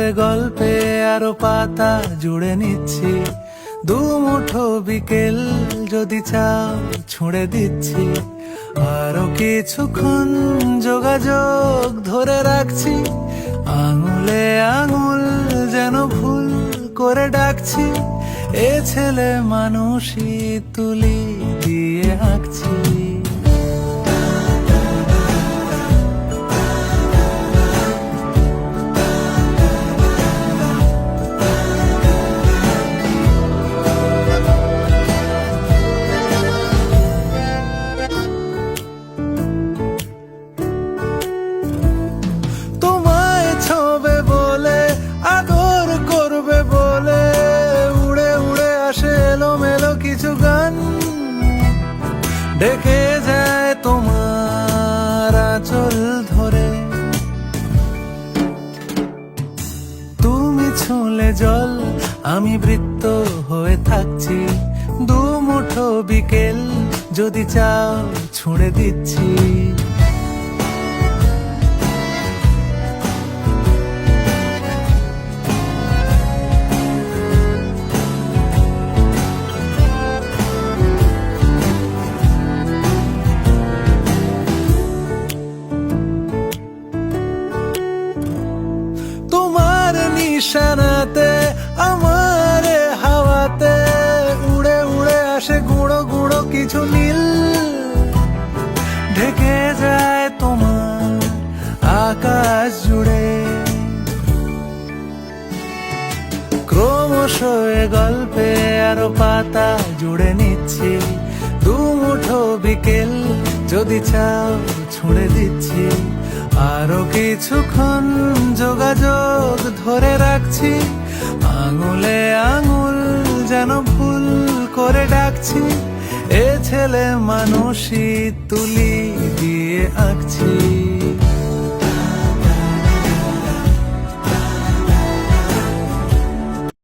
এ গল্পে আরো পাতা জুড়ে নিচ্ছি, দু মুঠো বিকেল যদি চাও ছুঁড়ে দিচ্ছি। আরো কিছুক্ষণ যোগাযোগ ধরে রাখছি, আঙুলে আঙুল যেন ভুল করে ডাকছি। এ ছেলে মানুষই তুলি দিয়ে আঁকছি। তোমায় ছোবে বলে, আদর করবে বলে, উড়ে উড়ে আসে এলোমেলো কিছু গান, ডেকে যায় তোমার আঁচল ধরে। তুমি ছুঁলে জল, আমি বৃত্ত হয়ে থাকছি, দু মুঠো বিকেল যদি চাও ছুঁড়ে দিচ্ছি। তোমার নিশানাতে, আমার হাওয়াতে, উড়ে উড়ে আসে গুঁড়ো গুঁড়ো কিছু নীল, ঢেকে যায় তোমার আকাশ জুড়ে। ক্রমশ এ গল্পে আরো পাতা জুড়ে নিচ্ছি, দু মুঠো বিকেল যদি চাও ছুঁড়ে দিচ্ছি। আরো কিছুক্ষণ যোগাযোগ ধরে রাখছি, আঙুলে আঙুল যেন ভুল করে ডাকছি। এ ছেলে মানুষই তুলি দিয়ে আঁকছি।